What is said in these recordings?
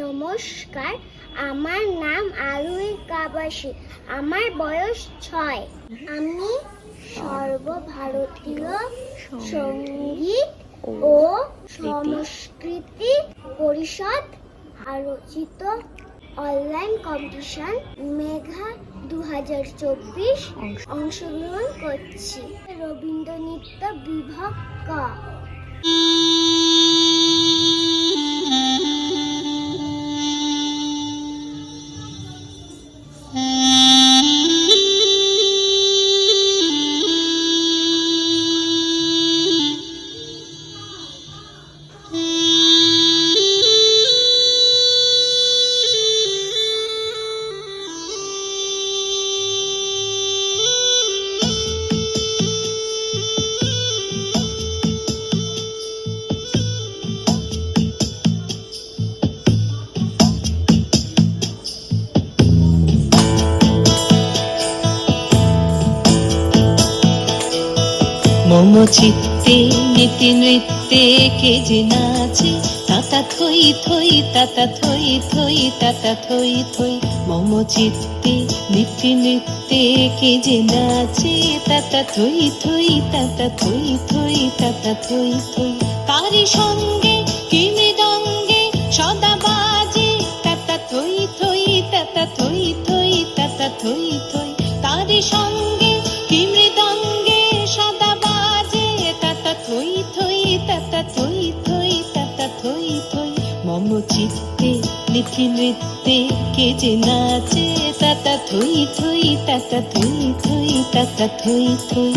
নমস্কার, আমার নাম আরুই কাবাসী। আমার বয়স 6। আমি সর্বভারতীয় সঙ্গীত ও সংস্কৃতি পরিষদ আয়োজিত অনলাইন কম্পিটিশন মেঘা 2024 অংশগ্রহণ করছি। রবীন্দ্রনৃত্য বিভাগ ক। মম চিত্তে নীতি নৃত্যে কে যে নাচে, তাতা থই থই তাতা থই থই তাতা থই থই। মম চিত্তে নীতি নৃত্যে কে যে নাচে, তাতা থই থই তাতা থই থই তাতা থই থই। তারি সঙ্গে কি মৃদঙ্গে সদা বাজে, তাতা থই থই তাতা থই থই তাতা থই থই। তারি সঙ্গে কি মৃদঙ্গে সদা থই থই তাতা থই থই তাতা থই থই। মম চিত্তে নীতি নৃত্যে কে যে নাচে, তাতা থই থই তাতা থই থই তাতা থই থই।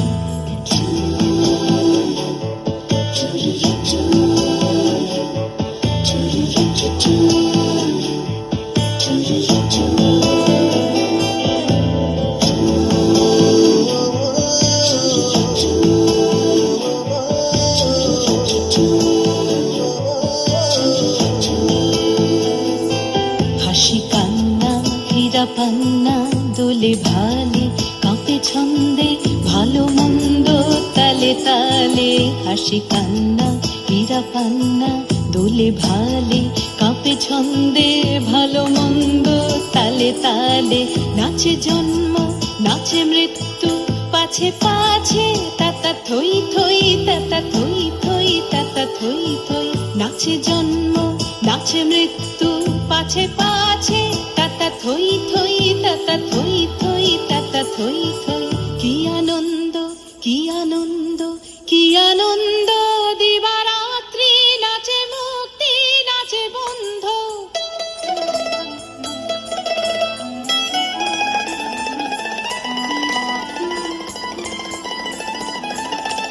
হাসি কান্না হীরা পান্না দোলে ভালে, কাঁপে ছন্দে ভালো মন্দ তালে তালে। হাসি কান্না হীরা পান্না দোলে ভালে, কাঁপে ছন্দে ভালো মন্দ তালে তালে। নাচে জন্ম নাচে মৃত্যু পাছে পাছে, তাতা থই থই তাতা থই থই তাতা থই থই। নাচে জন্ম নাচে মৃত্যু পাছে পাছে, তাতা থই থই তাতা থই থই তাতা থই থই। কি আনন্দ কি আনন্দ কি আনন্দ, দিবারাত্রি নাচে মুক্তি নাচে বন্ধ।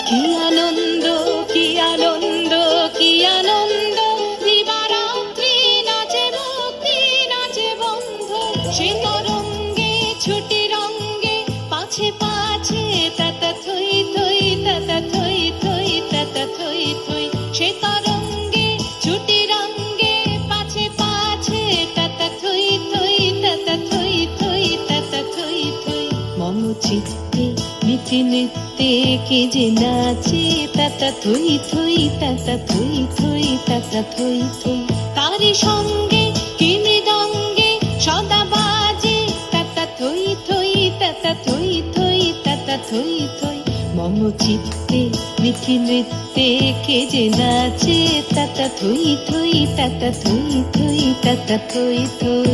কি আনন্দ কি আনন্দ কি আনন্দ, দিবারাত্রি নাচে মুক্তি নাচে বন্ধ। সে তরঙ্গে ছুটি রঙ্গে পাছে পাছে, তাতা থই থই তাতা থই থই তাতা থই থই। সে তরঙ্গে ছুটি রঙ্গে পাছে পাছে, তাতা থই থই তাতা থই থই তাতা থই থই। মম চিত্তে নীতি নৃত্যে কে যে নাচে, তাতা থই থই তাতা থই থই তাতা থই থই। তারি সঙ্গে কি মৃদঙ্গে সদা বাজে, তাতা থই থই তাতা থই থই তাতা থই থই। মম চিত্তে নীতি নৃত্যে কে যে নাচে, তাতা থই থই তাতা থই থই তাতা থই থই।